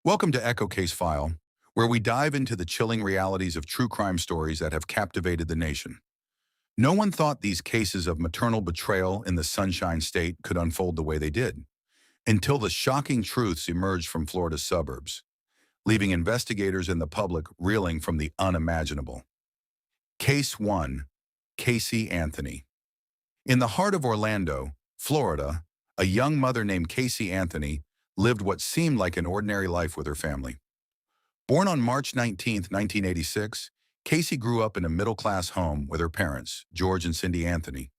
Welcome to Echo Case File, where we dive into the chilling realities of true crime stories that have captivated the nation. No one thought these cases of maternal betrayal in the Sunshine State could unfold the way they did, until the shocking truths emerged from Florida's suburbs, leaving investigators and the public reeling from the unimaginable. Case 1. Caylee Anthony. In the heart of Orlando, Florida, a young mother named Caylee Anthony lived what seemed like an ordinary life with her family. Born on March 19, 1986, Caylee grew up in a middle-class home with her parents, George and Cindy Anthony.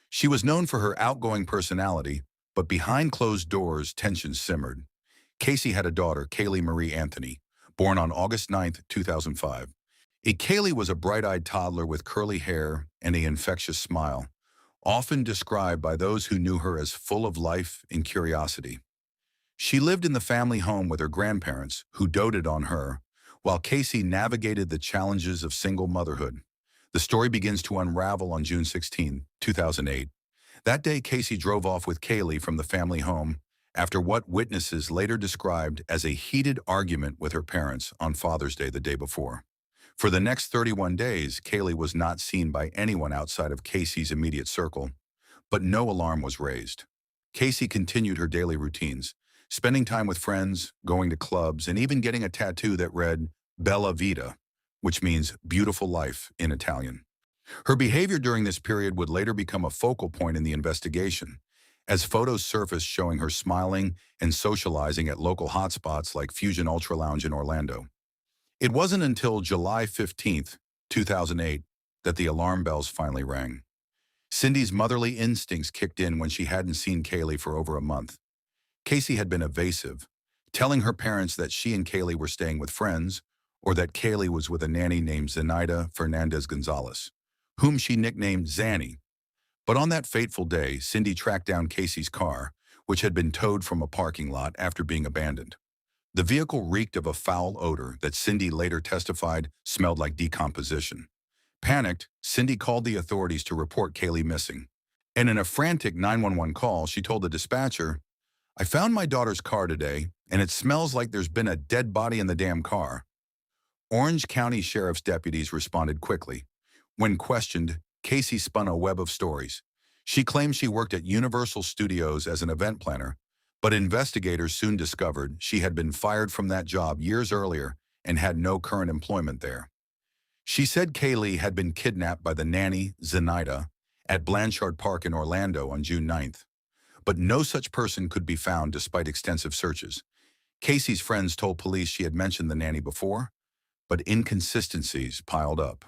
She was known for her outgoing personality, but behind closed doors, tension simmered. Caylee had a daughter, Caylee Marie Anthony, born on August 9, 2005. Caylee was a bright-eyed toddler with curly hair and an infectious smile, often described by those who knew her as full of life and curiosity. She lived in the family home with her grandparents, who doted on her, while Caylee navigated the challenges of single motherhood. The story begins to unravel on June 16, 2008. That day, Caylee drove off with Caylee from the family home after what witnesses later described as a heated argument with her parents on Father's Day the day before. For the next 31 days, Caylee was not seen by anyone outside of Caylee's immediate circle, but no alarm was raised. Caylee continued her daily routines, spending time with friends, going to clubs, and even getting a tattoo that read Bella Vita, which means beautiful life in Italian. Her behavior during this period would later become a focal point in the investigation, as photos surfaced showing her smiling and socializing at local hotspots like Fusion Ultra Lounge in Orlando. It wasn't until July 15, 2008, that the alarm bells finally rang. Cindy's motherly instincts kicked in when she hadn't seen Caylee for over a month. Caylee had been evasive, telling her parents that she and Caylee were staying with friends, or that Caylee was with a nanny named Zenaida Fernandez Gonzalez, whom she nicknamed Zanny. But on that fateful day, Cindy tracked down Caylee's car, which had been towed from a parking lot after being abandoned. The vehicle reeked of a foul odor that Cindy later testified smelled like decomposition. Panicked, Cindy called the authorities to report Caylee missing. And in a frantic 911 call, she told the dispatcher, "I found my daughter's car today, and it smells like there's been a dead body in the damn car." Orange County Sheriff's deputies responded quickly. When questioned, Caylee spun a web of stories. She claimed she worked at Universal Studios as an event planner, but investigators soon discovered she had been fired from that job years earlier and had no current employment there. She said Caylee had been kidnapped by the nanny, Zenaida, at Blanchard Park in Orlando on June 9th. But no such person could be found despite extensive searches. Caylee's friends told police she had mentioned the nanny before, but inconsistencies piled up.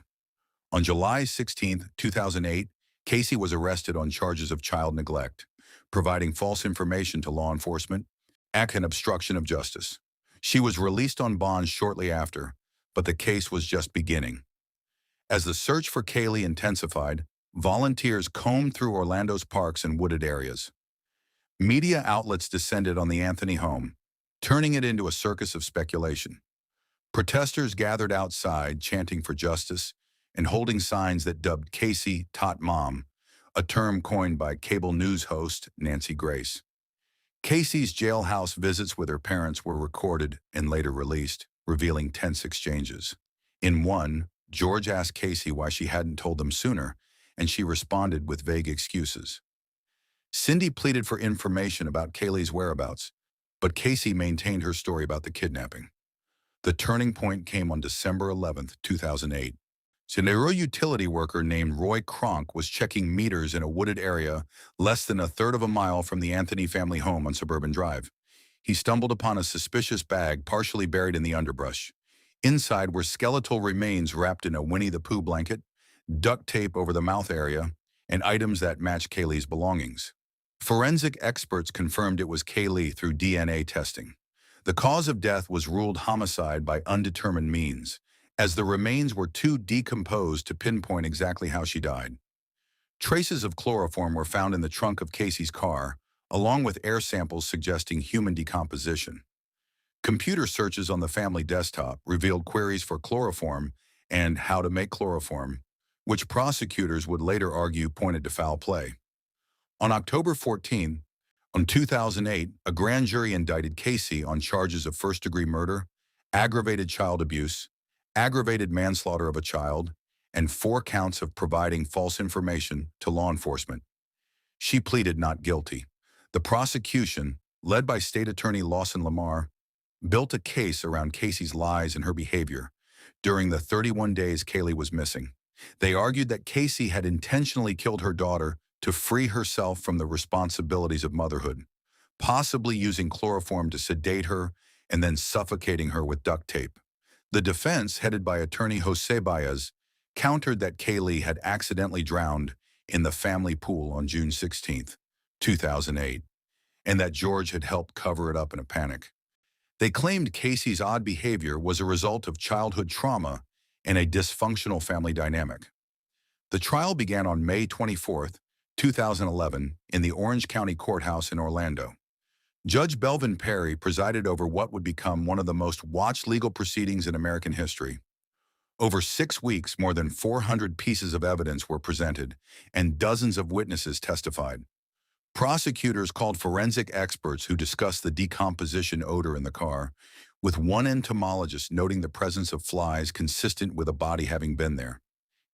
On July 16, 2008, Caylee was arrested on charges of child neglect, providing false information to law enforcement, and obstruction of justice. She was released on bond shortly after, but the case was just beginning. As the search for Caylee intensified, volunteers combed through Orlando's parks and wooded areas. Media outlets descended on the Anthony home, turning it into a circus of speculation. Protesters gathered outside, chanting for justice and holding signs that dubbed Caylee Tot Mom, a term coined by cable news host Nancy Grace. Caylee's jailhouse visits with her parents were recorded and later released, revealing tense exchanges. In one, George asked Caylee why she hadn't told them sooner, and she responded with vague excuses. Cindy pleaded for information about Caylee's whereabouts, but Caylee maintained her story about the kidnapping. The turning point came on December 11, 2008. A utility worker named Roy Kronk was checking meters in a wooded area less than a third of a mile from the Anthony family home on Suburban Drive. He stumbled upon a suspicious bag partially buried in the underbrush. Inside were skeletal remains wrapped in a Winnie the Pooh blanket, duct tape over the mouth area, and items that matched Caylee's belongings. Forensic experts confirmed it was Caylee through DNA testing. The cause of death was ruled homicide by undetermined means, as the remains were too decomposed to pinpoint exactly how she died. Traces of chloroform were found in the trunk of Caylee's car, along with air samples suggesting human decomposition. Computer searches on the family desktop revealed queries for chloroform and how to make chloroform, which prosecutors would later argue pointed to foul play. On October 14, In 2008, a grand jury indicted Caylee on charges of first-degree murder, aggravated child abuse, aggravated manslaughter of a child, and 4 counts of providing false information to law enforcement. She pleaded not guilty. The prosecution, led by State Attorney Lawson Lamar, built a case around Caylee's lies and her behavior during the 31 days Caylee was missing. They argued that Caylee had intentionally killed her daughter to free herself from the responsibilities of motherhood, possibly using chloroform to sedate her and then suffocating her with duct tape. The defense, headed by attorney Jose Baez, countered that Caylee had accidentally drowned in the family pool on June 16, 2008, and that George had helped cover it up in a panic. They claimed Caylee's odd behavior was a result of childhood trauma and a dysfunctional family dynamic. The trial began on May 24, 2011, in the Orange County Courthouse in Orlando. Judge Belvin Perry presided over what would become one of the most watched legal proceedings in American history. Over 6 weeks, more than 400 pieces of evidence were presented, and dozens of witnesses testified. Prosecutors called forensic experts who discussed the decomposition odor in the car, with one entomologist noting the presence of flies consistent with a body having been there.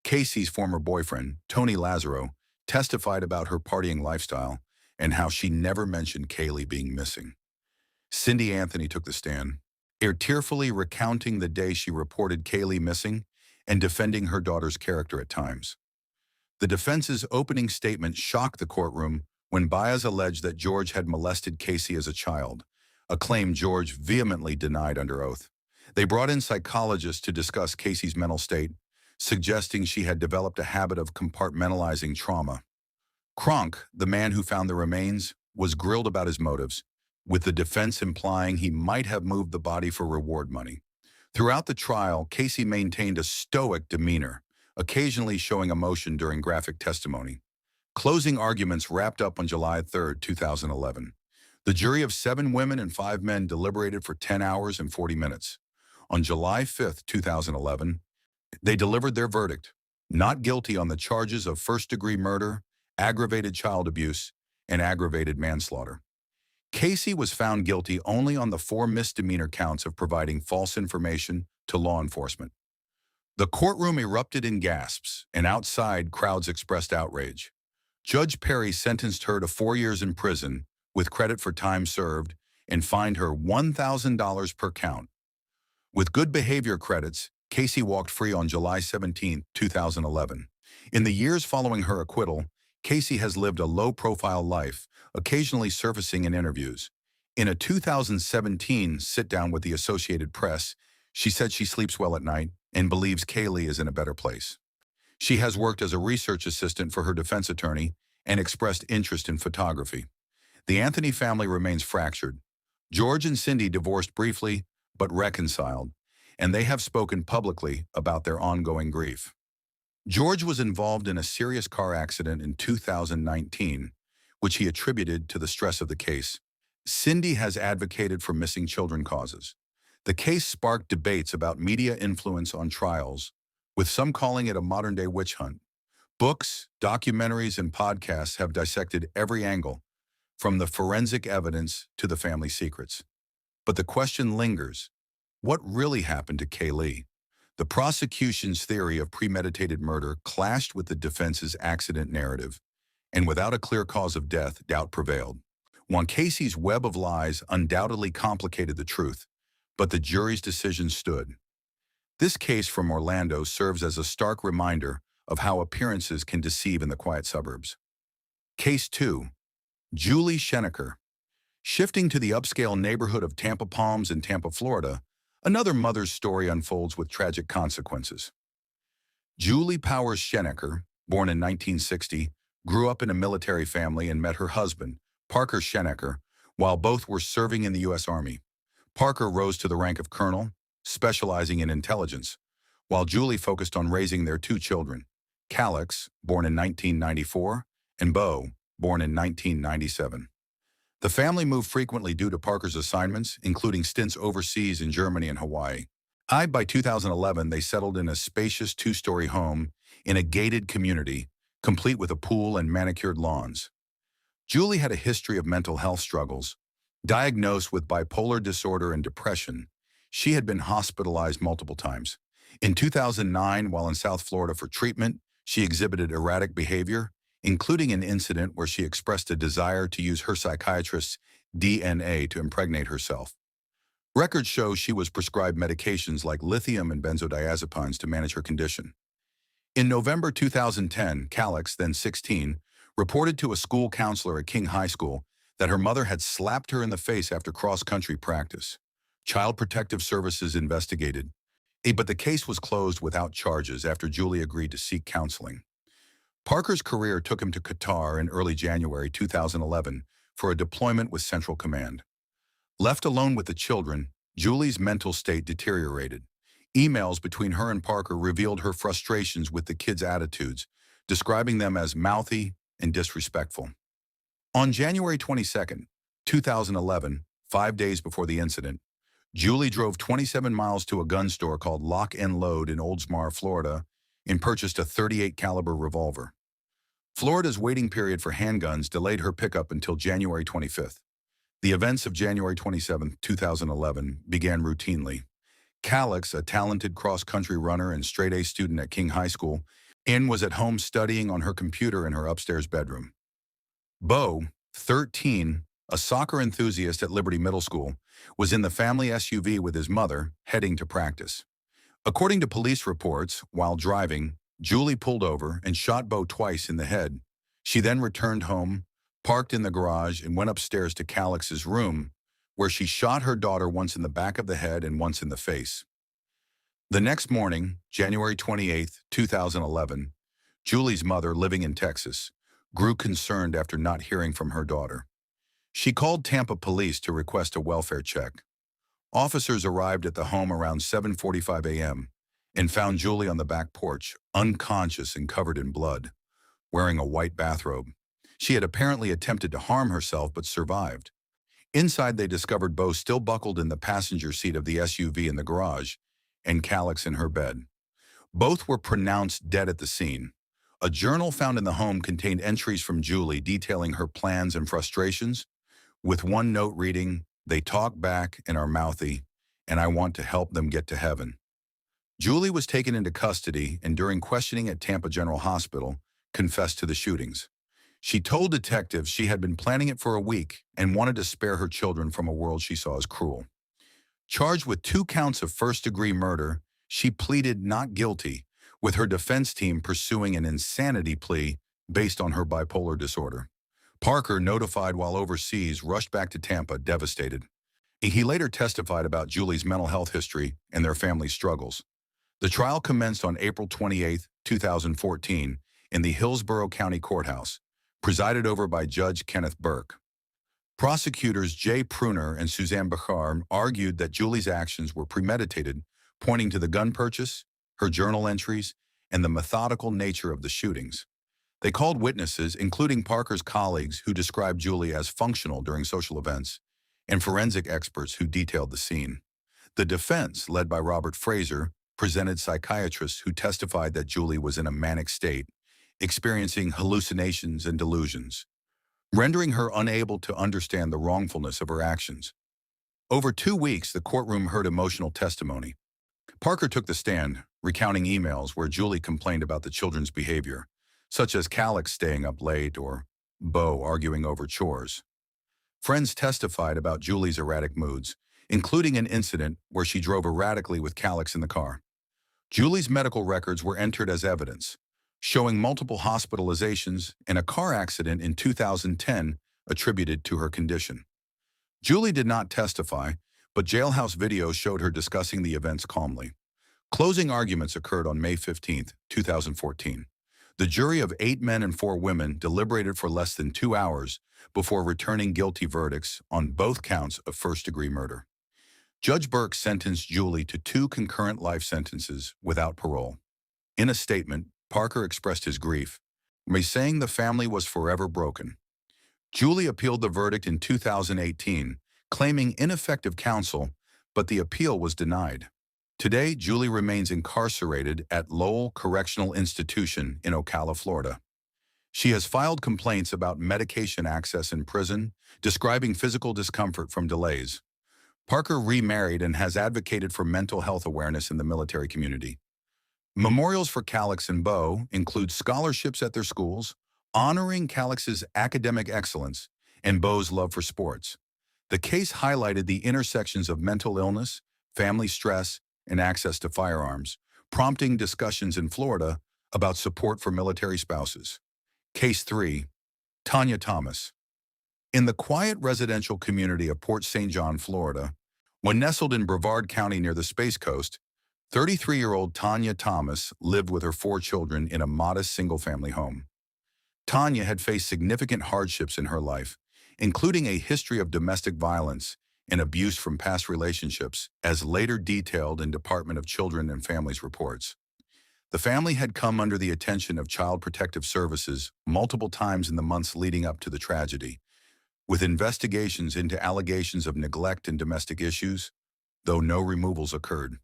Caylee's former boyfriend, Tony Lazzaro, testified about her partying lifestyle and how she never mentioned Caylee being missing. Caylee Anthony took the stand, tearfully recounting the day she reported Caylee missing and defending her daughter's character at times. The defense's opening statement shocked the courtroom when Baez alleged that George had molested Caylee as a child, a claim George vehemently denied under oath. They brought in psychologists to discuss Caylee's mental state, suggesting she had developed a habit of compartmentalizing trauma. Kronk, the man who found the remains, was grilled about his motives, with the defense implying he might have moved the body for reward money. Throughout the trial, Caylee maintained a stoic demeanor, occasionally showing emotion during graphic testimony. Closing arguments wrapped up on July 3, 2011. The jury of 7 women and 5 men deliberated for 10 hours and 40 minutes. On July 5, 2011, they delivered their verdict, not guilty on the charges of first-degree murder, aggravated child abuse, and aggravated manslaughter. Caylee was found guilty only on the 4 misdemeanor counts of providing false information to law enforcement. The courtroom erupted in gasps, and outside, crowds expressed outrage. Judge Perry sentenced her to 4 years in prison with credit for time served and fined her $1,000 per count. With good behavior credits, Caylee walked free on July 17, 2011. In the years following her acquittal, Caylee has lived a low-profile life, occasionally surfacing in interviews. In a 2017 sit-down with the Associated Press, she said she sleeps well at night and believes Caylee is in a better place. She has worked as a research assistant for her defense attorney and expressed interest in photography. The Anthony family remains fractured. George and Cindy divorced briefly, but reconciled, and they have spoken publicly about their ongoing grief. George was involved in a serious car accident in 2019, which he attributed to the stress of the case. Cindy has advocated for missing children causes. The case sparked debates about media influence on trials, with some calling it a modern-day witch hunt. Books, documentaries, and podcasts have dissected every angle, from the forensic evidence to the family secrets. But the question lingers, what really happened to Caylee? The prosecution's theory of premeditated murder clashed with the defense's accident narrative, and without a clear cause of death, doubt prevailed. Juan Caylee's web of lies undoubtedly complicated the truth, but the jury's decision stood. This case from Orlando serves as a stark reminder of how appearances can deceive in the quiet suburbs. Case 2. Julie Schenecker. Shifting to the upscale neighborhood of Tampa Palms in Tampa, Florida, another mother's story unfolds with tragic consequences. Julie Powers Schenecker, born in 1960, grew up in a military family and met her husband, Parker Schenecker, while both were serving in the U.S. Army. Parker rose to the rank of colonel, specializing in intelligence, while Julie focused on raising their 2 children, Calix, born in 1994, and Beau, born in 1997. The family moved frequently due to Parker's assignments, including stints overseas in Germany and Hawaii. By 2011, they settled in a spacious 2-story home in a gated community, complete with a pool and manicured lawns. Julie had a history of mental health struggles. Diagnosed with bipolar disorder and depression, she had been hospitalized multiple times. In 2009, while in South Florida for treatment, she exhibited erratic behavior, including an incident where she expressed a desire to use her psychiatrist's DNA to impregnate herself. Records show she was prescribed medications like lithium and benzodiazepines to manage her condition. In November 2010, Calix, then 16, reported to a school counselor at King High School that her mother had slapped her in the face after cross-country practice. Child Protective Services investigated, but the case was closed without charges after Julie agreed to seek counseling. Parker's career took him to Qatar in early January 2011 for a deployment with Central Command. Left alone with the children, Julie's mental state deteriorated. Emails between her and Parker revealed her frustrations with the kids' attitudes, describing them as mouthy and disrespectful. On January 22, 2011, 5 days before the incident, Julie drove 27 miles to a gun store called Lock and Load in Oldsmar, Florida, and purchased a .38 caliber revolver. Florida's waiting period for handguns delayed her pickup until January 25th. The events of January 27, 2011, began routinely. Calix, a talented cross-country runner and straight-A student at King High School, was at home studying on her computer in her upstairs bedroom. Bo, 13, a soccer enthusiast at Liberty Middle School, was in the family SUV with his mother, heading to practice. According to police reports, while driving, Julie pulled over and shot Bo twice in the head. She then returned home, parked in the garage, and went upstairs to Calix's room, where she shot her daughter once in the back of the head and once in the face. The next morning, January 28, 2011, Julie's mother, living in Texas, grew concerned after not hearing from her daughter. She called Tampa police to request a welfare check. Officers arrived at the home around 7:45 a.m. and found Julie on the back porch, unconscious and covered in blood, wearing a white bathrobe. She had apparently attempted to harm herself but survived. Inside, they discovered Bo still buckled in the passenger seat of the SUV in the garage, and Calix in her bed. Both were pronounced dead at the scene. A journal found in the home contained entries from Julie detailing her plans and frustrations, with one note reading, "They talk back and are mouthy, and I want to help them get to heaven." Julie was taken into custody and during questioning at Tampa General Hospital, confessed to the shootings. She told detectives she had been planning it for a week and wanted to spare her children from a world she saw as cruel. Charged with 2 counts of first-degree murder, she pleaded not guilty, with her defense team pursuing an insanity plea based on her bipolar disorder. Parker, notified while overseas, rushed back to Tampa, devastated. He later testified about Julie's mental health history and their family struggles. The trial commenced on April 28, 2014, in the Hillsborough County Courthouse, presided over by Judge Kenneth Burke. Prosecutors Jay Pruner and Suzanne Bachar argued that Julie's actions were premeditated, pointing to the gun purchase, her journal entries, and the methodical nature of the shootings. They called witnesses, including Parker's colleagues who described Julie as functional during social events, and forensic experts who detailed the scene. The defense, led by Robert Fraser, presented psychiatrists who testified that Julie was in a manic state, experiencing hallucinations and delusions, rendering her unable to understand the wrongfulness of her actions. Over 2 weeks, the courtroom heard emotional testimony. Parker took the stand, recounting emails where Julie complained about the children's behavior, such as Calix staying up late or Bo arguing over chores. Friends testified about Julie's erratic moods, including an incident where she drove erratically with Calix in the car. Julie's medical records were entered as evidence, showing multiple hospitalizations and a car accident in 2010 attributed to her condition. Julie did not testify, but jailhouse video showed her discussing the events calmly. Closing arguments occurred on May 15, 2014. The jury of 8 men and 4 women deliberated for less than 2 hours before returning guilty verdicts on both counts of first-degree murder. Judge Burke sentenced Julie to 2 concurrent life sentences without parole. In a statement, Parker expressed his grief, saying the family was forever broken. Julie appealed the verdict in 2018, claiming ineffective counsel, but the appeal was denied. Today, Julie remains incarcerated at Lowell Correctional Institution in Ocala, Florida. She has filed complaints about medication access in prison, describing physical discomfort from delays. Parker remarried and has advocated for mental health awareness in the military community. Memorials for Calix and Bo include scholarships at their schools, honoring Calix's academic excellence and Bo's love for sports. The case highlighted the intersections of mental illness, family stress, and access to firearms, prompting discussions in Florida about support for military spouses. Case 3. Tonya Thomas. In the quiet residential community of Port St. John, Florida, when nestled in Brevard County near the Space Coast, 33-year-old Tonya Thomas lived with her 4 children in a modest single-family home. Tonya had faced significant hardships in her life, including a history of domestic violence and abuse from past relationships, as later detailed in Department of Children and Families reports. The family had come under the attention of Child Protective Services multiple times in the months leading up to the tragedy, with investigations into allegations of neglect and domestic issues, though no removals occurred.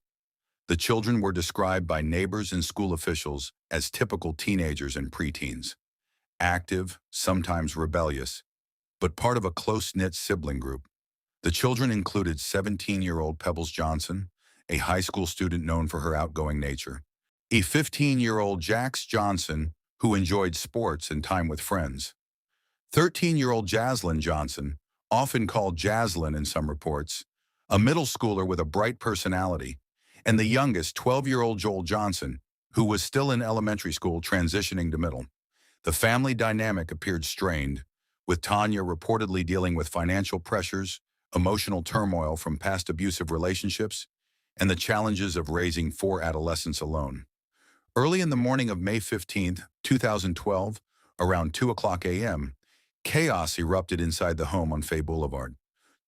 The children were described by neighbors and school officials as typical teenagers and preteens, active, sometimes rebellious, but part of a close-knit sibling group. The children included 17-year-old Pebbles Johnson, a high school student known for her outgoing nature, a 15-year-old Jax Johnson, who enjoyed sports and time with friends, 13-year-old Jaslyn Johnson, often called Jaslyn in some reports, a middle schooler with a bright personality, and the youngest 12-year-old Joel Johnson, who was still in elementary school transitioning to middle. The family dynamic appeared strained, with Tonya reportedly dealing with financial pressures, emotional turmoil from past abusive relationships, and the challenges of raising 4 adolescents alone. Early in the morning of May 15, 2012, around 2:00 a.m., chaos erupted inside the home on Fay Boulevard.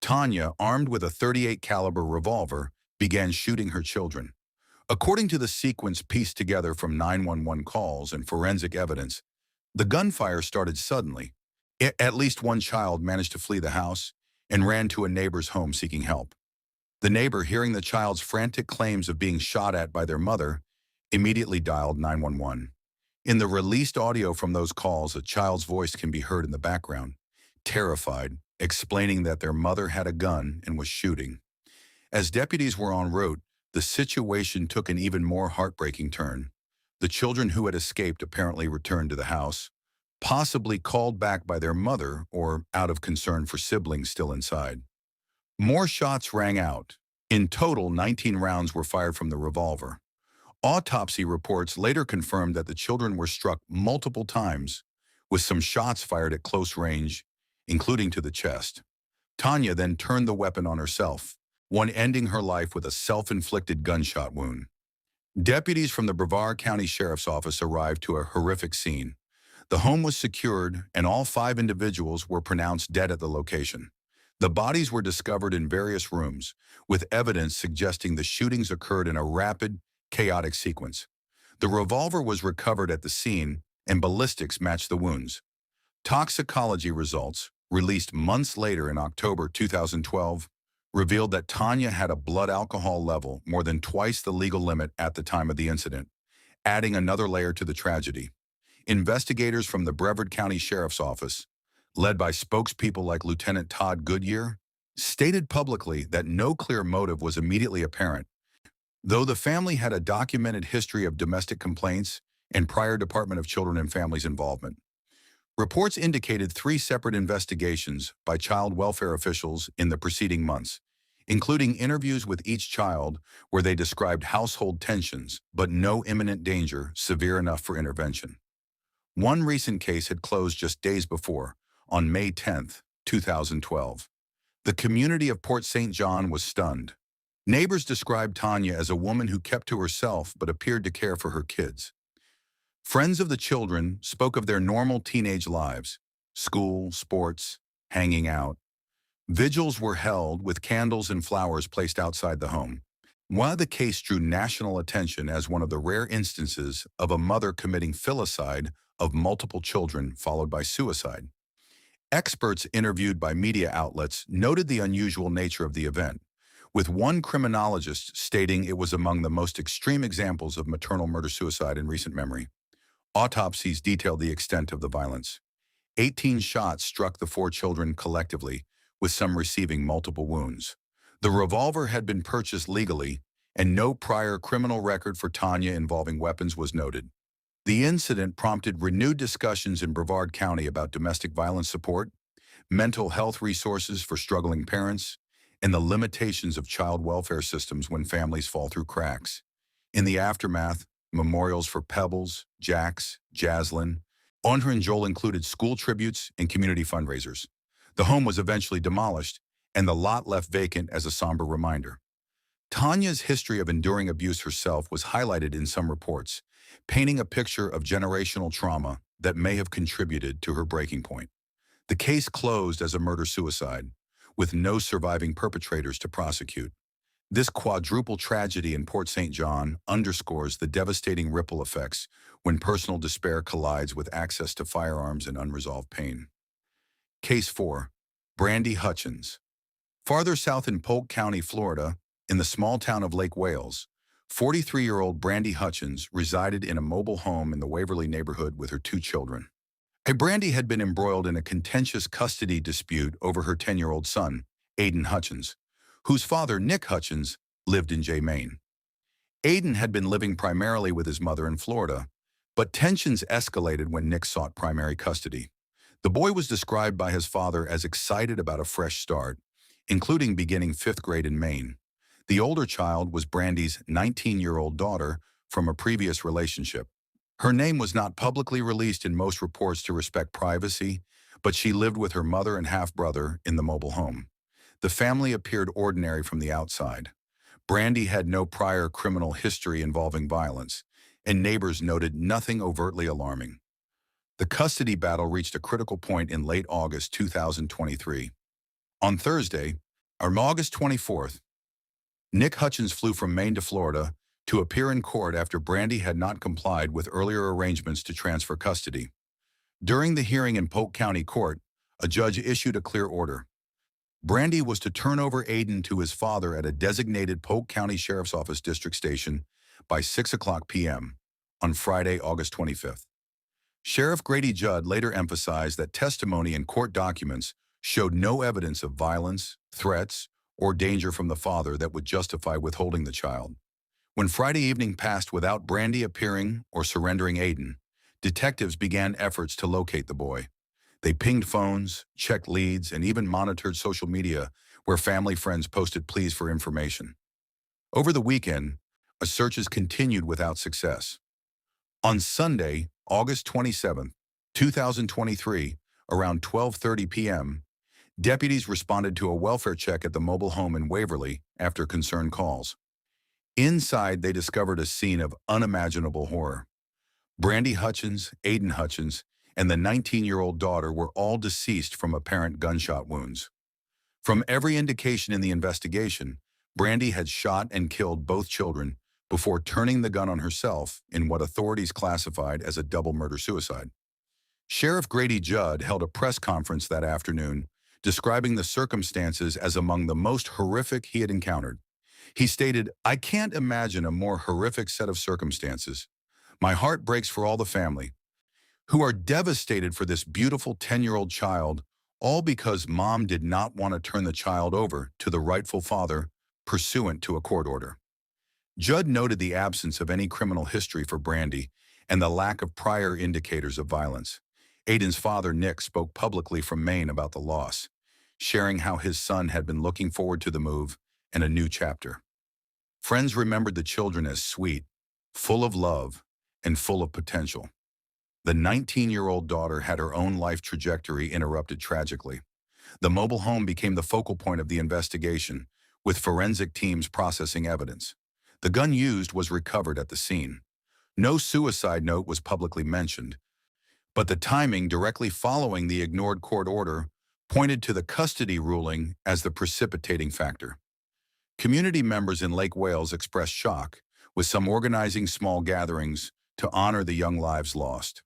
Tonya, armed with a .38 caliber revolver, began shooting her children. According to the sequence pieced together from 911 calls and forensic evidence, the gunfire started suddenly. At least one child managed to flee the house and ran to a neighbor's home seeking help. The neighbor, hearing the child's frantic claims of being shot at by their mother, immediately dialed 911. In the released audio from those calls, a child's voice can be heard in the background, terrified, explaining that their mother had a gun and was shooting. As deputies were en route, the situation took an even more heartbreaking turn. The children who had escaped apparently returned to the house, possibly called back by their mother or out of concern for siblings still inside. More shots rang out. In total, 19 rounds were fired from the revolver. Autopsy reports later confirmed that the children were struck multiple times, with some shots fired at close range, including to the chest. Tonya then turned the weapon on herself, one ending her life with a self-inflicted gunshot wound. Deputies from the Brevard County Sheriff's Office arrived to a horrific scene. The home was secured, and all 5 individuals were pronounced dead at the location. The bodies were discovered in various rooms, with evidence suggesting the shootings occurred in a rapid, chaotic sequence. The revolver was recovered at the scene, and ballistics matched the wounds. Toxicology results, released months later in October 2012, revealed that Tonya had a blood alcohol level more than twice the legal limit at the time of the incident, adding another layer to the tragedy. Investigators from the Brevard County Sheriff's Office, led by spokespeople like Lieutenant Todd Goodyear, stated publicly that no clear motive was immediately apparent, though the family had a documented history of domestic complaints and prior Department of Children and Families involvement. Reports indicated 3 separate investigations by child welfare officials in the preceding months, including interviews with each child where they described household tensions, but no imminent danger severe enough for intervention. One recent case had closed just days before, on May 10, 2012. The community of Port St. John was stunned. Neighbors described Tonya as a woman who kept to herself but appeared to care for her kids. Friends of the children spoke of their normal teenage lives: school, sports, hanging out. Vigils were held with candles and flowers placed outside the home. While the case drew national attention as one of the rare instances of a mother committing filicide of multiple children followed by suicide, experts interviewed by media outlets noted the unusual nature of the event, with one criminologist stating it was among the most extreme examples of maternal murder-suicide in recent memory. Autopsies detailed the extent of the violence. 18 shots struck the four children collectively, with some receiving multiple wounds. The revolver had been purchased legally, and no prior criminal record for Tonya involving weapons was noted. The incident prompted renewed discussions in Brevard County about domestic violence support, mental health resources for struggling parents, and the limitations of child welfare systems when families fall through cracks. In the aftermath, memorials for Pebbles, Jax, Jaslyn, Honor and Joel included school tributes and community fundraisers. The home was eventually demolished, and the lot left vacant as a somber reminder. Tonya's history of enduring abuse herself was highlighted in some reports, painting a picture of generational trauma that may have contributed to her breaking point. The case closed as a murder-suicide, with no surviving perpetrators to prosecute. This quadruple tragedy in Port St. John underscores the devastating ripple effects when personal despair collides with access to firearms and unresolved pain. Case 4. Brandy Hutchins. Farther south in Polk County, Florida, in the small town of Lake Wales, 43-year-old Brandy Hutchins resided in a mobile home in the Waverly neighborhood with her two children. Brandy had been embroiled in a contentious custody dispute over her 10-year-old son, Aiden Hutchins, whose father, Nick Hutchins, lived in Maine. Aiden had been living primarily with his mother in Florida, but tensions escalated when Nick sought primary custody. The boy was described by his father as excited about a fresh start, including beginning 5th grade in Maine. The older child was Brandy's 19-year-old daughter from a previous relationship. Her name was not publicly released in most reports to respect privacy, but she lived with her mother and half-brother in the mobile home. The family appeared ordinary from the outside. Brandy had no prior criminal history involving violence, and neighbors noted nothing overtly alarming. The custody battle reached a critical point in late August 2023. On Thursday, August 24th, Nick Hutchins flew from Maine to Florida to appear in court after Brandy had not complied with earlier arrangements to transfer custody. During the hearing in Polk County Court, a judge issued a clear order. Brandy was to turn over Aiden to his father at a designated Polk County Sheriff's Office district station by 6:00 p.m. on Friday, August 25th. Sheriff Grady Judd later emphasized that testimony and court documents showed no evidence of violence, threats, or danger from the father that would justify withholding the child. When Friday evening passed without Brandy appearing or surrendering Aiden, detectives began efforts to locate the boy. They pinged phones, checked leads, and even monitored social media where family friends posted pleas for information. Over the weekend, searches continued without success. On Sunday, August 27, 2023, around 12:30 p.m., deputies responded to a welfare check at the mobile home in Waverly after concerned calls. Inside, they discovered a scene of unimaginable horror. Brandy Hutchins, Aiden Hutchins, and the 19-year-old daughter were all deceased from apparent gunshot wounds. From every indication in the investigation, Brandy had shot and killed both children before turning the gun on herself in what authorities classified as a double murder-suicide. Sheriff Grady Judd held a press conference that afternoon, describing the circumstances as among the most horrific he had encountered. He stated, "I can't imagine a more horrific set of circumstances. My heart breaks for all the family, who are devastated for this beautiful 10-year-old child, all because mom did not want to turn the child over to the rightful father pursuant to a court order." Judd noted the absence of any criminal history for Brandy and the lack of prior indicators of violence. Aiden's father, Nick, spoke publicly from Maine about the loss, sharing how his son had been looking forward to the move and a new chapter. Friends remembered the children as sweet, full of love, and full of potential. The 19-year-old daughter had her own life trajectory interrupted tragically. The mobile home became the focal point of the investigation, with forensic teams processing evidence. The gun used was recovered at the scene. No suicide note was publicly mentioned, but the timing directly following the ignored court order pointed to the custody ruling as the precipitating factor. Community members in Lake Wales expressed shock, with some organizing small gatherings to honor the young lives lost.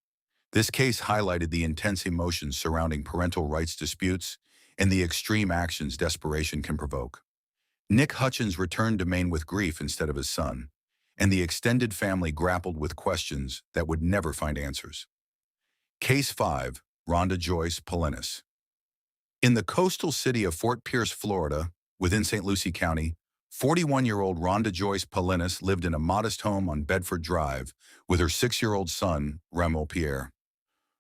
This case highlighted the intense emotions surrounding parental rights disputes and the extreme actions desperation can provoke. Nick Hutchins returned to Maine with grief instead of his son, and the extended family grappled with questions that would never find answers. Case 5. Rhonda Joyce Polinis. In the coastal city of Fort Pierce, Florida, within St. Lucie County, 41-year-old Rhonda Joyce Polinis lived in a modest home on Bedford Drive with her 6-year-old son, Remel Pierre.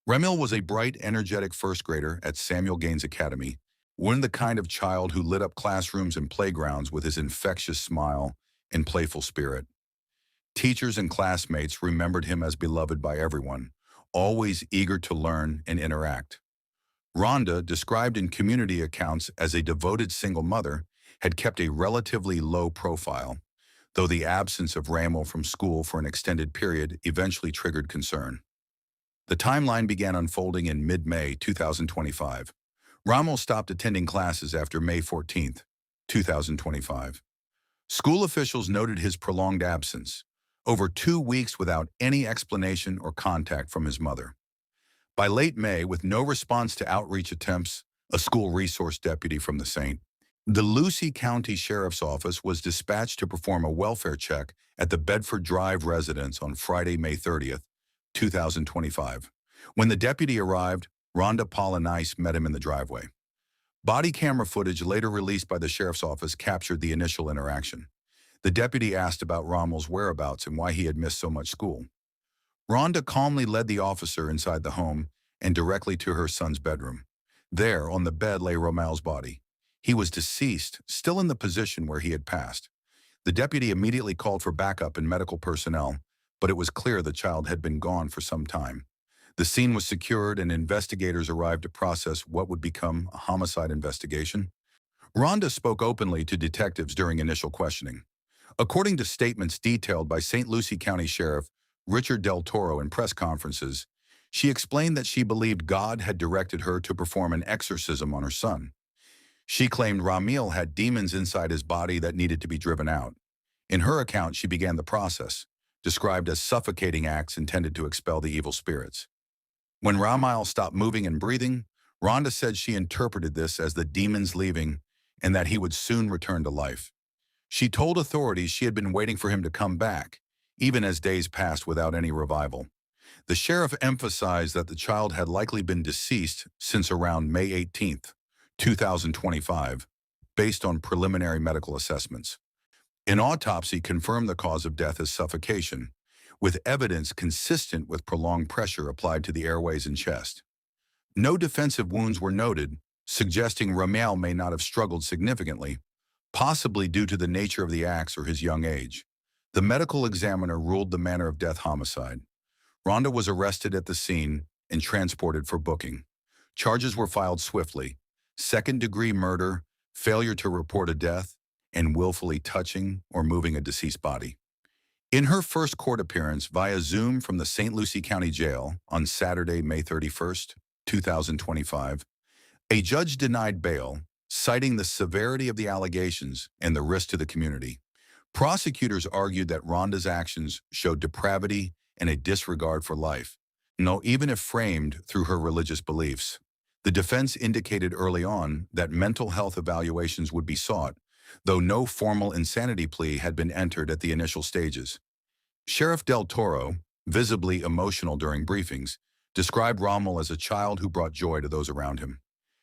Remel was a bright, energetic first grader at Samuel Gaines Academy, one the kind of child who lit up classrooms and playgrounds with his infectious smile and playful spirit. Teachers and classmates remembered him as beloved by everyone, always eager to learn and interact. Rhonda, described in community accounts as a devoted single mother, had kept a relatively low profile, though the absence of Remel from school for an extended period eventually triggered concern. The timeline began unfolding in mid-May 2025. Remel stopped attending classes after May 14, 2025. School officials noted his prolonged absence, over 2 weeks without any explanation or contact from his mother. By late May, with no response to outreach attempts, a school resource deputy from the St. Lucie County Sheriff's Office was dispatched to perform a welfare check at the Bedford Drive residence on Friday, May 30, 2025. When the deputy arrived, Rhonda Polinis met him in the driveway. Body camera footage later released by the Sheriff's Office captured the initial interaction. The deputy asked about Romel's whereabouts and why he had missed so much school. Rhonda calmly led the officer inside the home and directly to her son's bedroom. There, on the bed, lay Romel's body. He was deceased, still in the position where he had passed. The deputy immediately called for backup and medical personnel, but it was clear the child had been gone for some time. The scene was secured and investigators arrived to process what would become a homicide investigation. Rhonda spoke openly to detectives during initial questioning. According to statements detailed by St. Lucie County Sheriff Richard Del Toro in press conferences, she explained that she believed God had directed her to perform an exorcism on her son. She claimed Remel had demons inside his body that needed to be driven out. In her account, she began the process, described as suffocating acts intended to expel the evil spirits. When Remel stopped moving and breathing, Rhonda said she interpreted this as the demons leaving and that he would soon return to life. She told authorities she had been waiting for him to come back, even as days passed without any revival. The sheriff emphasized that the child had likely been deceased since around May 18, 2025, based on preliminary medical assessments. An autopsy confirmed the cause of death as suffocation, with evidence consistent with prolonged pressure applied to the airways and chest. No defensive wounds were noted, suggesting Remel may not have struggled significantly, possibly due to the nature of the acts or his young age. The medical examiner ruled the manner of death homicide. Rhonda was arrested at the scene and transported for booking. Charges were filed swiftly: second-degree murder, failure to report a death, and willfully touching or moving a deceased body. In her first court appearance via Zoom from the St. Lucie County Jail on Saturday, May 31, 2025, a judge denied bail, citing the severity of the allegations and the risk to the community. Prosecutors argued that Rhonda's actions showed depravity and a disregard for life, even if framed through her religious beliefs. The defense indicated early on that mental health evaluations would be sought, though no formal insanity plea had been entered at the initial stages. Sheriff Del Toro, visibly emotional during briefings, described Remel as a child who brought joy to those around him.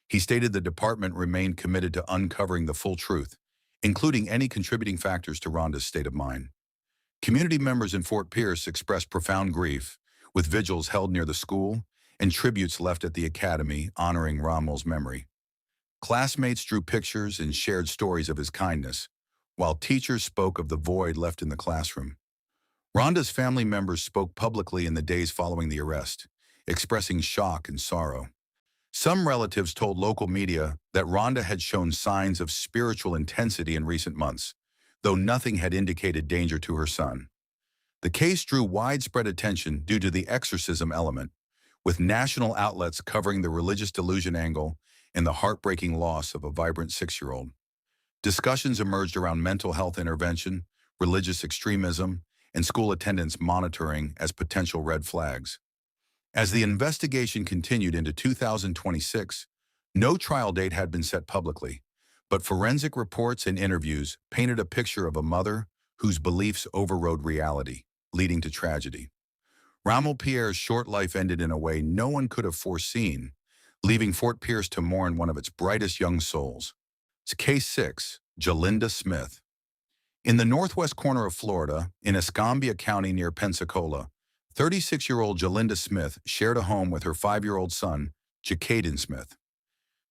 He stated the department remained committed to uncovering the full truth, including any contributing factors to Rhonda's state of mind. Community members in Fort Pierce expressed profound grief, with vigils held near the school and tributes left at the academy honoring Remel's memory. Classmates drew pictures and shared stories of his kindness, while teachers spoke of the void left in the classroom. Rhonda's family members spoke publicly in the days following the arrest, expressing shock and sorrow. Some relatives told local media that Rhonda had shown signs of spiritual intensity in recent months, though nothing had indicated danger to her son. The case drew widespread attention due to the exorcism element, with national outlets covering the religious delusion angle and the heartbreaking loss of a vibrant 6-year-old. Discussions emerged around mental health intervention, religious extremism, and school attendance monitoring as potential red flags. As the investigation continued into 2026, no trial date had been set publicly, but forensic reports and interviews painted a picture of a mother whose beliefs overrode reality, leading to tragedy. Ramal Pierre's short life ended in a way no one could have foreseen, leaving Fort Pierce to mourn one of its brightest young souls. It's Case 6, Jalinda Smith. In the northwest corner of Florida, in Escambia County near Pensacola, 36-year-old Jalinda Smith shared a home with her 5-year-old son, Jacaden Smith.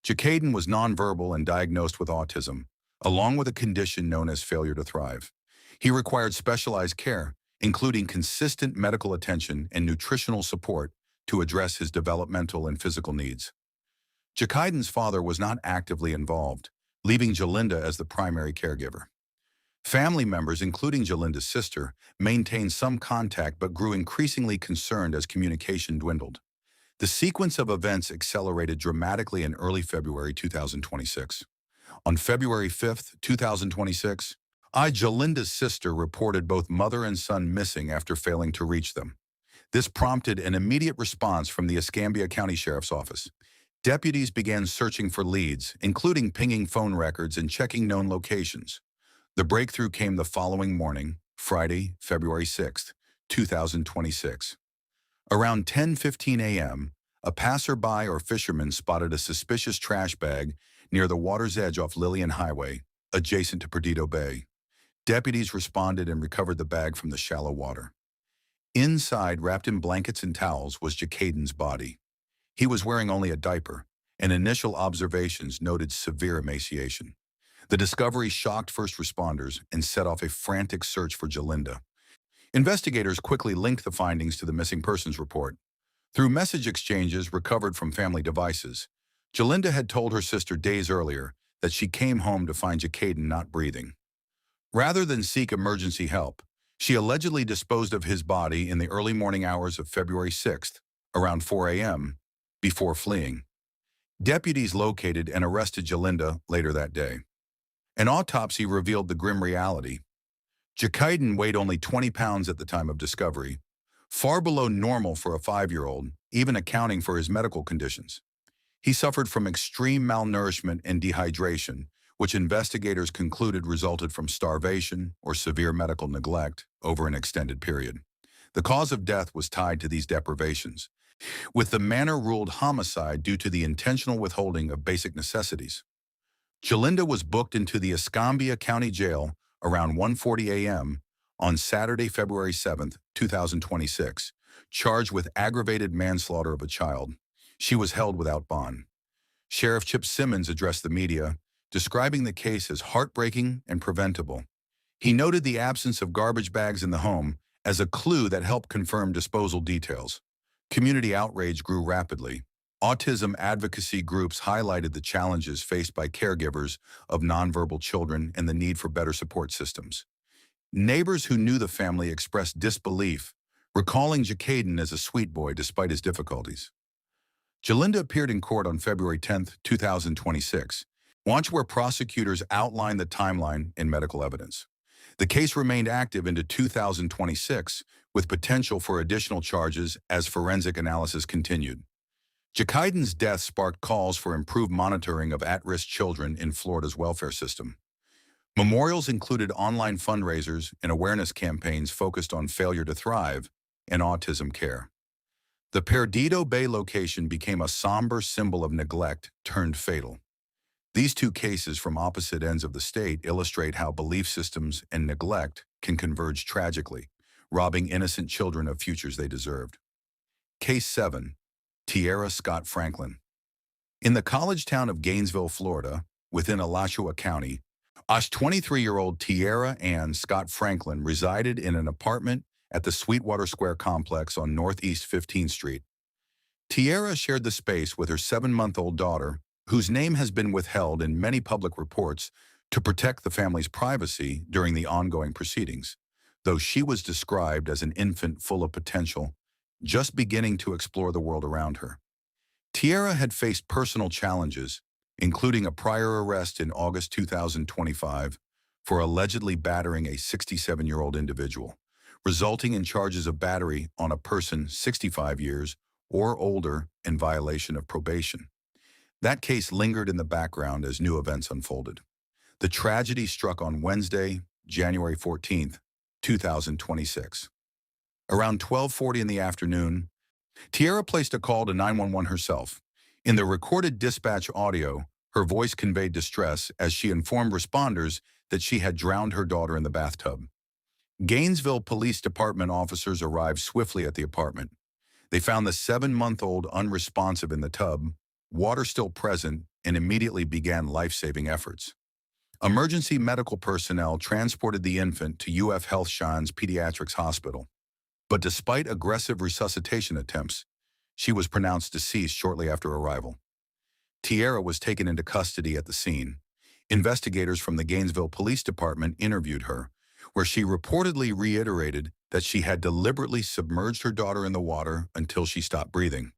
Jacaden was nonverbal and diagnosed with autism, along with a condition known as failure to thrive. He required specialized care, including consistent medical attention and nutritional support to address his developmental and physical needs. Jacaden's father was not actively involved, leaving Jalinda as the primary caregiver. Family members, including Jalinda's sister, maintained some contact but grew increasingly concerned as communication dwindled. The sequence of events accelerated dramatically in early February 2026. On February 5, 2026, Jalinda's sister reported both mother and son missing after failing to reach them. This prompted an immediate response from the Escambia County Sheriff's Office. Deputies began searching for leads, including pinging phone records and checking known locations. The breakthrough came the following morning, Friday, February 6, 2026. Around 10:15 a.m., a passerby or fisherman spotted a suspicious trash bag near the water's edge off Lillian Highway, adjacent to Perdido Bay. Deputies responded and recovered the bag from the shallow water. Inside, wrapped in blankets and towels, was Jacaden's body. He was wearing only a diaper, and initial observations noted severe emaciation. The discovery shocked first responders and set off a frantic search for Jalinda. Investigators quickly linked the findings to the missing persons report. Through message exchanges recovered from family devices, Jalinda had told her sister days earlier that she came home to find Jacaden not breathing. Rather than seek emergency help, she allegedly disposed of his body in the early morning hours of February 6th, around 4 a.m., before fleeing. Deputies located and arrested Jalinda later that day. An autopsy revealed the grim reality. Jacaden weighed only 20 pounds at the time of discovery, far below normal for a 5-year-old, even accounting for his medical conditions. He suffered from extreme malnourishment and dehydration, which investigators concluded resulted from starvation or severe medical neglect over an extended period. The cause of death was tied to these deprivations, with the manner ruled homicide due to the intentional withholding of basic necessities. Jalinda was booked into the Escambia County Jail around 1:40 a.m. on Saturday, February 7, 2026, charged with aggravated manslaughter of a child. She was held without bond. Sheriff Chip Simmons addressed the media, describing the case as heartbreaking and preventable. He noted the absence of garbage bags in the home as a clue that helped confirm disposal details. Community outrage grew rapidly. Autism advocacy groups highlighted the challenges faced by caregivers of nonverbal children and the need for better support systems. Neighbors who knew the family expressed disbelief, recalling Jacaden as a sweet boy despite his difficulties. Jalinda appeared in court on February 10, 2026. Watch where prosecutors outlined the timeline in medical evidence. The case remained active into 2026, with potential for additional charges as forensic analysis continued. Jacaden's death sparked calls for improved monitoring of at-risk children in Florida's welfare system. Memorials included online fundraisers and awareness campaigns focused on failure to thrive and autism care. The Perdido Bay location became a somber symbol of neglect turned fatal. These two cases from opposite ends of the state illustrate how belief systems and neglect can converge tragically, robbing innocent children of futures they deserved. Case 7. Tiara Scott Franklin. In the college town of Gainesville, Florida, within Alachua County, 23-year-old Tiara Ann Scott Franklin resided in an apartment at the Sweetwater Square complex on Northeast 15th Street. Tiara shared the space with her 7-month-old daughter, whose name has been withheld in many public reports to protect the family's privacy during the ongoing proceedings, though she was described as an infant full of potential, just beginning to explore the world around her. Tiara had faced personal challenges, including a prior arrest in August 2025 for allegedly battering a 67-year-old individual, resulting in charges of battery on a person 65 years or older in violation of probation. That case lingered in the background as new events unfolded. The tragedy struck on Wednesday, January 14th, 2026. Around 12:40 in the afternoon, Tierra placed a call to 911 herself. In the recorded dispatch audio, her voice conveyed distress as she informed responders that she had drowned her daughter in the bathtub. Gainesville Police Department officers arrived swiftly at the apartment. They found the 7-month-old unresponsive in the tub, water still present, and immediately began life-saving efforts. Emergency medical personnel transported the infant to UF Healthshine's Pediatrics Hospital. But despite aggressive resuscitation attempts, she was pronounced deceased shortly after arrival. Tierra was taken into custody at the scene. Investigators from the Gainesville Police Department interviewed her, where she reportedly reiterated that she had deliberately submerged her daughter in the water until she stopped breathing.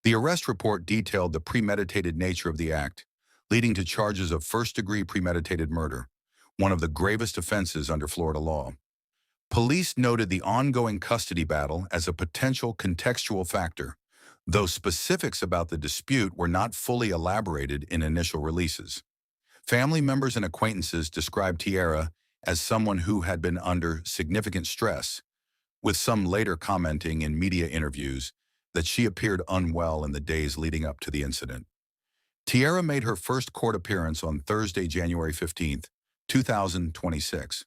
The arrest report detailed the premeditated nature of the act, leading to charges of first-degree premeditated murder, one of the gravest offenses under Florida law. Police noted the ongoing custody battle as a potential contextual factor, though specifics about the dispute were not fully elaborated in initial releases. Family members and acquaintances described Tierra as someone who had been under significant stress, with some later commenting in media interviews that she appeared unwell in the days leading up to the incident. Tierra made her first court appearance on Thursday, January 15th, 2026.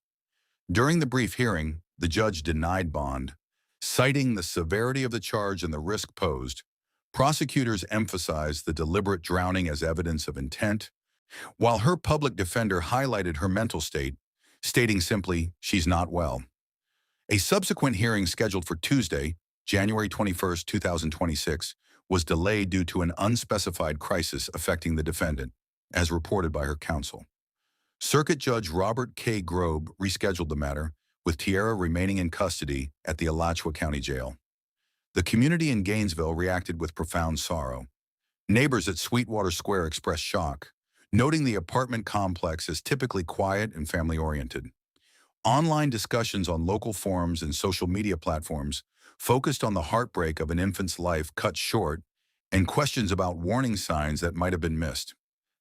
During the brief hearing, the judge denied bond. Citing the severity of the charge and the risk posed, prosecutors emphasized the deliberate drowning as evidence of intent, while her public defender highlighted her mental state, stating simply, "She's not well." A subsequent hearing scheduled for Tuesday, January 21st, 2026, was delayed due to an unspecified crisis affecting the defendant, as reported by her counsel. Circuit Judge Robert K. Grobe rescheduled the matter, with Tierra remaining in custody at the Alachua County Jail. The community in Gainesville reacted with profound sorrow. Neighbors at Sweetwater Square expressed shock, noting the apartment complex as typically quiet and family-oriented. Online discussions on local forums and social media platforms focused on the heartbreak of an infant's life cut short and questions about warning signs that might have been missed.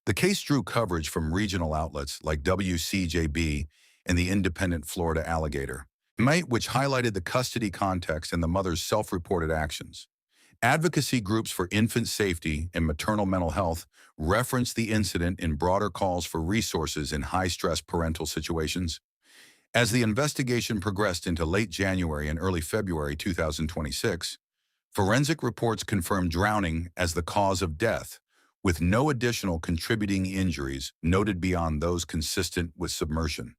The case drew coverage from regional outlets like WCJB and the independent Florida Alligator, which highlighted the custody context and the mother's self-reported actions. Advocacy groups for infant safety and maternal mental health referenced the incident in broader calls for resources in high-stress parental situations. As the investigation progressed into late January and early February 2026, forensic reports confirmed drowning as the cause of death, with no additional contributing injuries noted beyond those consistent with submersion.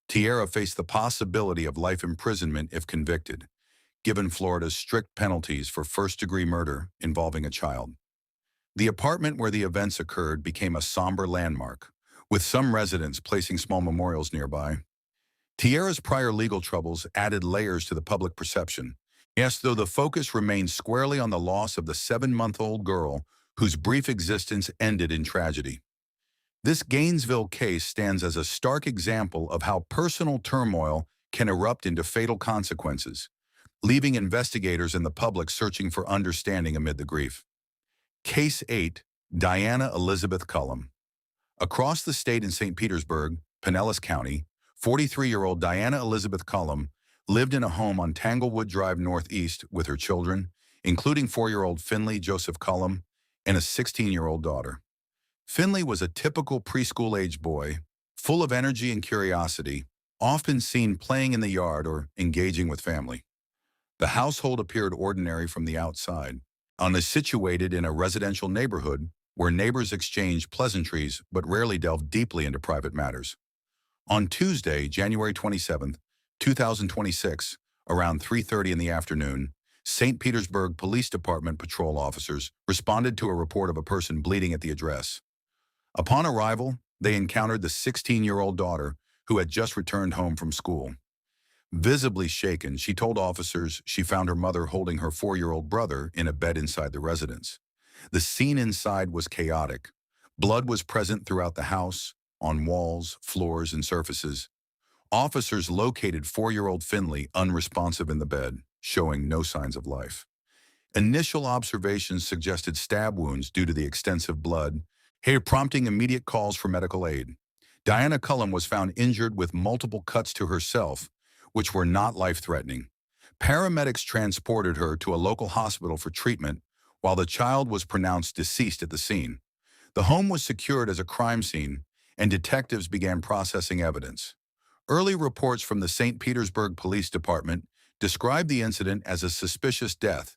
Tierra faced the possibility of life imprisonment if convicted, given Florida's strict penalties for first-degree murder involving a child. The apartment where the events occurred became a somber landmark, with some residents placing small memorials nearby. Tierra's prior legal troubles added layers to the public perception. Yes, though the focus remained squarely on the loss of the 7-month-old girl whose brief existence ended in tragedy. This Gainesville case stands as a stark example of how personal turmoil can erupt into fatal consequences, leaving investigators and the public searching for understanding amid the grief. Case 8, Diana Elizabeth Cullum. Across the state in St. Petersburg, Pinellas County, 43-year-old Diana Elizabeth Cullum lived in a home on Tanglewood Drive Northeast with her children, including 4-year-old Finley Joseph Cullum and a 16-year-old daughter. Finley was a typical preschool-age boy, full of energy and curiosity, often seen playing in the yard or engaging with family. The household appeared ordinary from the outside, situated in a residential neighborhood where neighbors exchanged pleasantries but rarely delved deeply into private matters. On Tuesday, January 27, 2026, around 3:30 in the afternoon, St. Petersburg Police Department patrol officers responded to a report of a person bleeding at the address. Upon arrival, they encountered the 16-year-old daughter who had just returned home from school. Visibly shaken, she told officers she found her mother holding her 4-year-old brother in a bed inside the residence. The scene inside was chaotic. Blood was present throughout the house, on walls, floors, and surfaces. Officers located 4-year-old Finley unresponsive in the bed, showing no signs of life. Initial observations suggested stab wounds due to the extensive blood, prompting immediate calls for medical aid. Diana Cullum was found injured with multiple cuts to herself, which were not life-threatening. Paramedics transported her to a local hospital for treatment, while the child was pronounced deceased at the scene. The home was secured as a crime scene, and detectives began processing evidence. Early reports from the St. Petersburg Police Department described the incident as a suspicious death,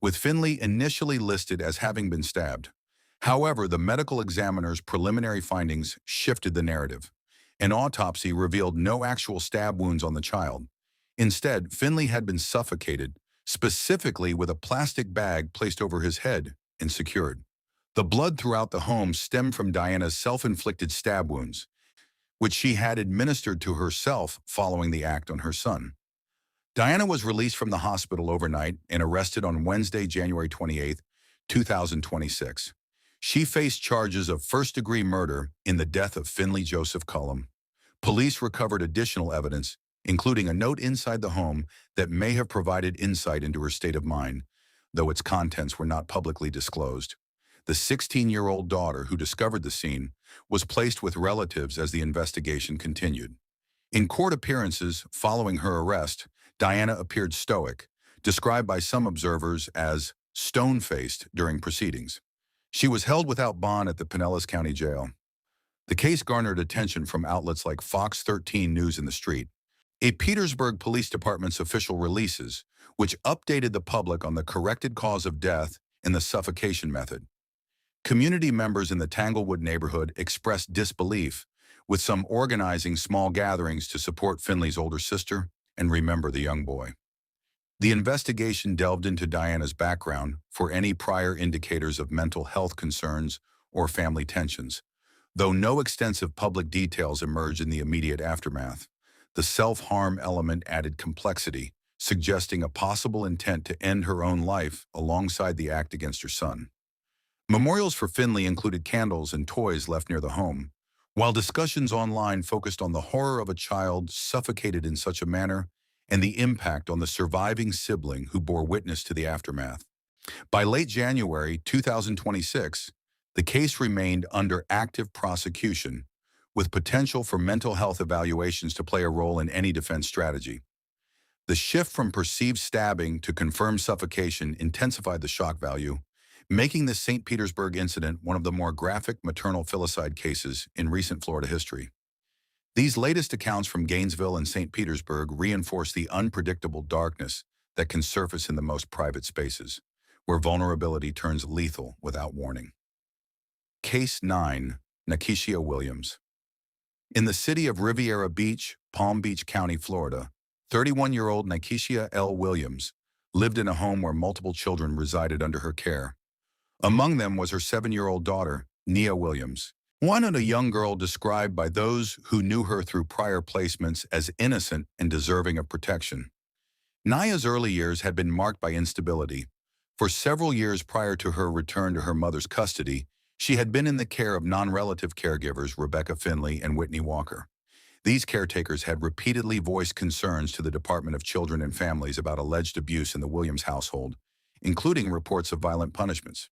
with Finley initially listed as having been stabbed. However, the medical examiner's preliminary findings shifted the narrative. An autopsy revealed no actual stab wounds on the child. Instead, Finley had been suffocated, specifically with a plastic bag placed over his head and secured. The blood throughout the home stemmed from Diana's self-inflicted stab wounds, which she had administered to herself following the act on her son. Diana was released from the hospital overnight and arrested on Wednesday, January 28, 2026. She faced charges of first-degree murder in the death of Finley Joseph Cullum. Police recovered additional evidence, including a note inside the home that may have provided insight into her state of mind, though its contents were not publicly disclosed. The 16-year-old daughter who discovered the scene was placed with relatives as the investigation continued. In court appearances following her arrest, Diana appeared stoic, described by some observers as stone-faced during proceedings. She was held without bond at the Pinellas County Jail. The case garnered attention from outlets like Fox 13 News in the Street, a Petersburg Police Department's official releases, which updated the public on the corrected cause of death and the suffocation method. Community members in the Tanglewood neighborhood expressed disbelief, with some organizing small gatherings to support Finley's older sister and remember the young boy. The investigation delved into Diana's background for any prior indicators of mental health concerns or family tensions. Though no extensive public details emerged in the immediate aftermath, the self-harm element added complexity, suggesting a possible intent to end her own life alongside the act against her son. Memorials for Finley included candles and toys left near the home, while discussions online focused on the horror of a child suffocated in such a manner and the impact on the surviving sibling who bore witness to the aftermath. By late January 2026, the case remained under active prosecution, with potential for mental health evaluations to play a role in any defense strategy. The shift from perceived stabbing to confirmed suffocation intensified the shock value, making the St. Petersburg incident one of the more graphic maternal filicide cases in recent Florida history. These latest accounts from Gainesville and St. Petersburg reinforce the unpredictable darkness that can surface in the most private spaces, where vulnerability turns lethal without warning. Case 9. Nakishia Williams. In the city of Riviera Beach, Palm Beach County, Florida, 31-year-old Nakishia L. Williams lived in a home where multiple children resided under her care. Among them was her 7-year-old daughter, Nia Williams, one and a young girl described by those who knew her through prior placements as innocent and deserving of protection. Nia's early years had been marked by instability. For several years prior to her return to her mother's custody, she had been in the care of non-relative caregivers Rebecca Finley and Whitney Walker. These caretakers had repeatedly voiced concerns to the Department of Children and Families about alleged abuse in the Williams household, including reports of violent punishments.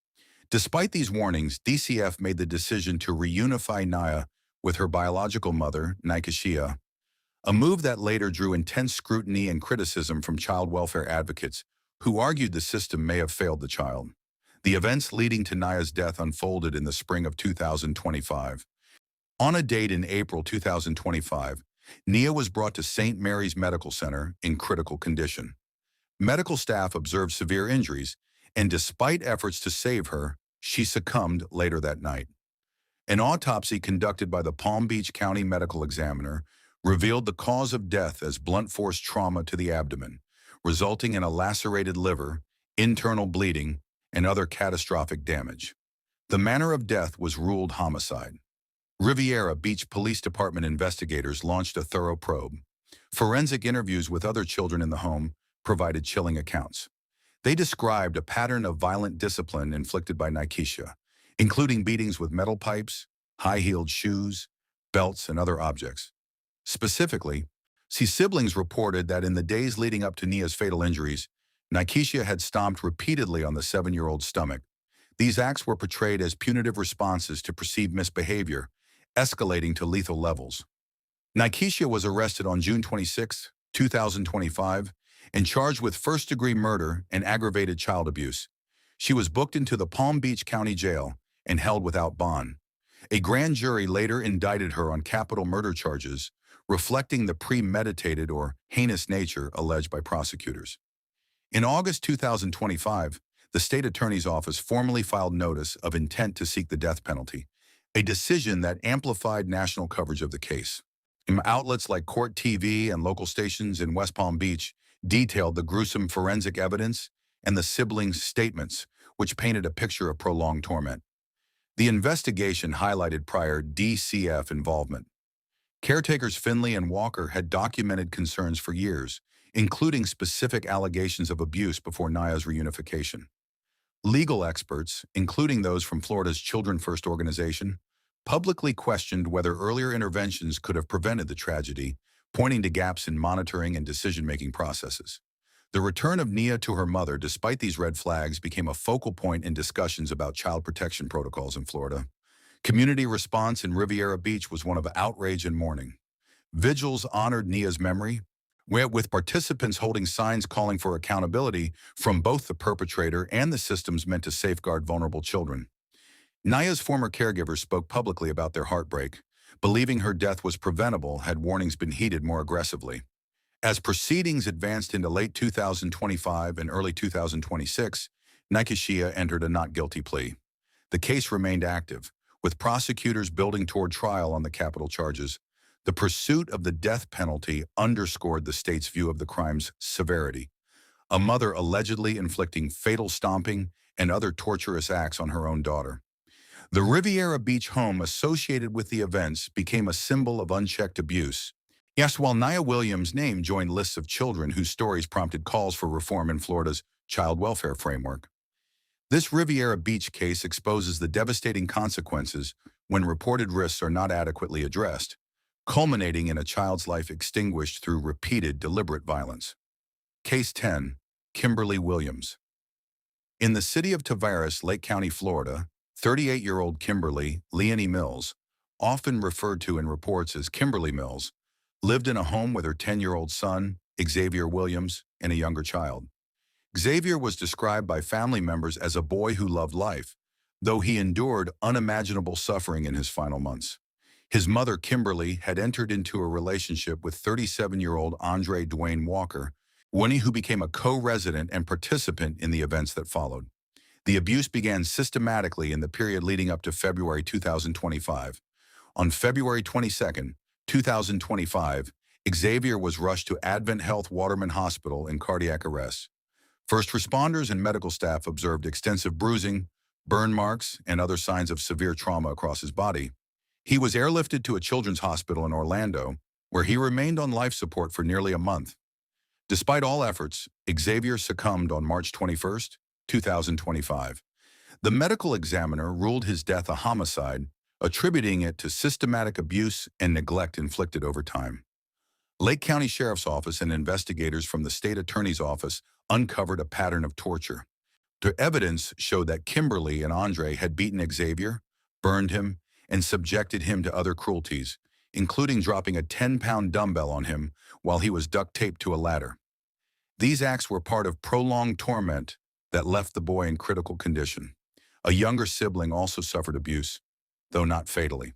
Despite these warnings, DCF made the decision to reunify Nia with her biological mother, Nakishia, a move that later drew intense scrutiny and criticism from child welfare advocates who argued the system may have failed the child. The events leading to Nia's death unfolded in the spring of 2025. On a date in April 2025, Nia was brought to St. Mary's Medical Center in critical condition. Medical staff observed severe injuries, and despite efforts to save her, she succumbed later that night. An autopsy conducted by the Palm Beach County Medical Examiner revealed the cause of death as blunt force trauma to the abdomen, resulting in a lacerated liver, internal bleeding, and other catastrophic damage. The manner of death was ruled homicide. Riviera Beach Police Department investigators launched a thorough probe. Forensic interviews with other children in the home provided chilling accounts. They described a pattern of violent discipline inflicted by Nakishia, including beatings with metal pipes, high-heeled shoes, belts, and other objects. Specifically, siblings reported that in the days leading up to Nia's fatal injuries, Nakishia had stomped repeatedly on the 7-year-old's stomach. These acts were portrayed as punitive responses to perceived misbehavior, escalating to lethal levels. Nikesha was arrested on June 26, 2025, and charged with first-degree murder and aggravated child abuse. She was booked into the Palm Beach County Jail and held without bond. A grand jury later indicted her on capital murder charges, reflecting the premeditated or heinous nature alleged by prosecutors. In August 2025, the state attorney's office formally filed notice of intent to seek the death penalty, a decision that amplified national coverage of the case. Outlets like Court TV and local stations in West Palm Beach detailed the gruesome forensic evidence and the siblings' statements, which painted a picture of prolonged torment. The investigation highlighted prior DCF involvement. Caretakers Finley and Walker had documented concerns for years, including specific allegations of abuse before Naya's reunification. Legal experts, including those from Florida's Children First organization, publicly questioned whether earlier interventions could have prevented the tragedy, pointing to gaps in monitoring and decision-making processes. The return of Nia to her mother, despite these red flags, became a focal point in discussions about child protection protocols in Florida. Community response in Riviera Beach was one of outrage and mourning. Vigils honored Nia's memory, with participants holding signs calling for accountability from both the perpetrator and the systems meant to safeguard vulnerable children. Naya's former caregivers spoke publicly about their heartbreak, believing her death was preventable had warnings been heeded more aggressively. As proceedings advanced into late 2025 and early 2026, Nikesha entered a not guilty plea. The case remained active, with prosecutors building toward trial on the capital charges. The pursuit of the death penalty underscored the state's view of the crime's severity. A mother allegedly inflicting fatal stomping and other torturous acts on her own daughter. The Riviera Beach home associated with the events became a symbol of unchecked abuse. Yes, while Nia Williams' name joined lists of children whose stories prompted calls for reform in Florida's child welfare framework. This Riviera Beach case exposes the devastating consequences when reported risks are not adequately addressed, culminating in a child's life extinguished through repeated deliberate violence. Case 10, Kimberly Williams. In the city of Tavares, Lake County, Florida, 38-year-old Kimberly Leonie Mills, often referred to in reports as Kimberly Mills, lived in a home with her 10-year-old son, Xavier Williams, and a younger child. Xavier was described by family members as a boy who loved life, though he endured unimaginable suffering in his final months. His mother, Kimberly, had entered into a relationship with 37-year-old Andre Dwayne Walker, who became a co-resident and participant in the events that followed. The abuse began systematically in the period leading up to February 2025. On February 22, 2025, Xavier was rushed to Advent Health Waterman Hospital in cardiac arrest. First responders and medical staff observed extensive bruising, burn marks, and other signs of severe trauma across his body. He was airlifted to a children's hospital in Orlando, where he remained on life support for nearly a month. Despite all efforts, Xavier succumbed on March 21, 2025. The medical examiner ruled his death a homicide, attributing it to systematic abuse and neglect inflicted over time. Lake County Sheriff's Office and investigators from the state attorney's office uncovered a pattern of torture. The evidence showed that Kimberly and Andre had beaten Xavier, burned him, and subjected him to other cruelties, including dropping a 10-pound dumbbell on him while he was duct-taped to a ladder. These acts were part of prolonged torment that left the boy in critical condition. A younger sibling also suffered abuse, though not fatally.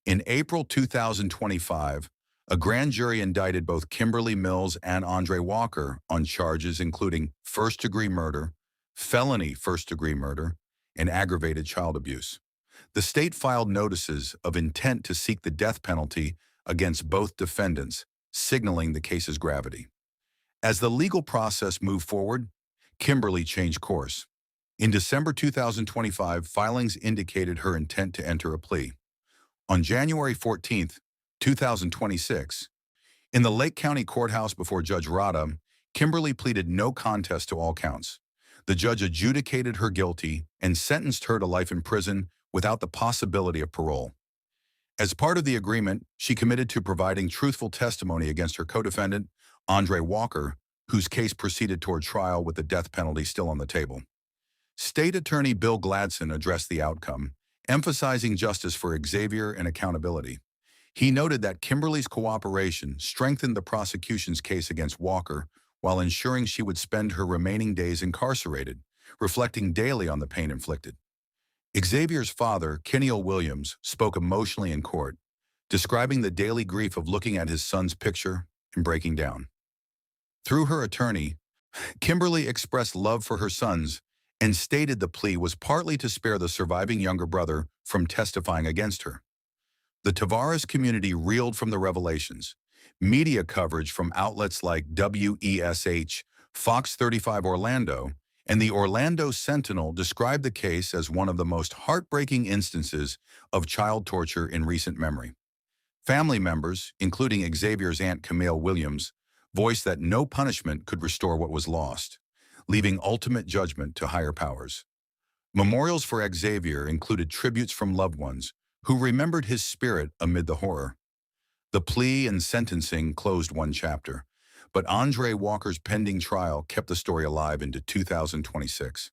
In April 2025, a grand jury indicted both Kimberly Mills and Andre Walker on charges including first-degree murder, felony first-degree murder, and aggravated child abuse. The state filed notices of intent to seek the death penalty against both defendants, signaling the case's gravity. As the legal process moved forward, Kimberly changed course. In December 2025, filings indicated her intent to enter a plea. On January 14, 2026, in the Lake County Courthouse before Judge Rada, Kimberly pleaded no contest to all counts. The judge adjudicated her guilty and sentenced her to life in prison without the possibility of parole. As part of the agreement, she committed to providing truthful testimony against her co-defendant, Andre Walker, whose case proceeded toward trial with the death penalty still on the table. State Attorney Bill Gladson addressed the outcome, emphasizing justice for Xavier and accountability. He noted that Kimberly's cooperation strengthened the prosecution's case against Walker while ensuring she would spend her remaining days incarcerated, reflecting daily on the pain inflicted. Xavier's father, Kenneal Williams, spoke emotionally in court, describing the daily grief of looking at his son's picture and breaking down. Through her attorney, Kimberly expressed love for her sons and stated the plea was partly to spare the surviving younger brother from testifying against her. The Tavares community reeled from the revelations. Media coverage from outlets like WESH, Fox 35 Orlando, and the Orlando Sentinel described the case as one of the most heartbreaking instances of child torture in recent memory. Family members, including Xavier's aunt Camille Williams, voiced that no punishment could restore what was lost, leaving ultimate judgment to higher powers. Memorials for Xavier included tributes from loved ones who remembered his spirit amid the horror. The plea and sentencing closed one chapter, but Andre Walker's pending trial kept the story alive into 2026.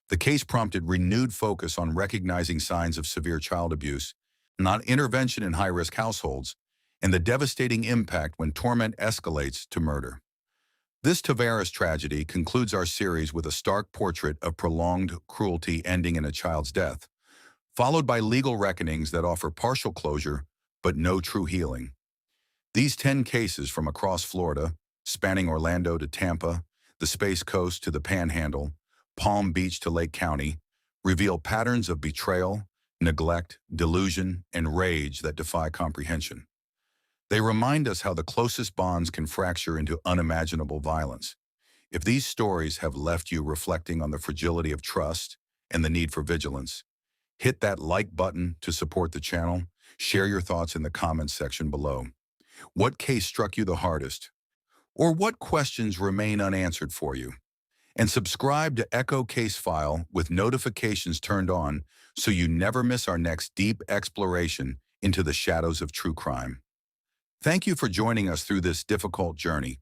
The case prompted renewed focus on recognizing signs of severe child abuse, not intervention in high-risk households, and the devastating impact when torment escalates to murder. This Tavares tragedy concludes our series with a stark portrait of prolonged cruelty ending in a child's death, followed by legal reckonings that offer partial closure but no true healing. These 10 cases from across Florida, spanning Orlando to Tampa, the Space Coast to the Panhandle, Palm Beach to Lake County, reveal patterns of betrayal, neglect, delusion, and rage that defy comprehension. They remind us how the closest bonds can fracture into unimaginable violence. If these stories have left you reflecting on the fragility of trust and the need for vigilance, hit that like button to support the channel. Share your thoughts in the comments section below. What case struck you the hardest? Or what questions remain unanswered for you? And subscribe to Echo Case File with notifications turned on so you never miss our next deep exploration into the shadows of true crime. Thank you for joining us through this difficult journey.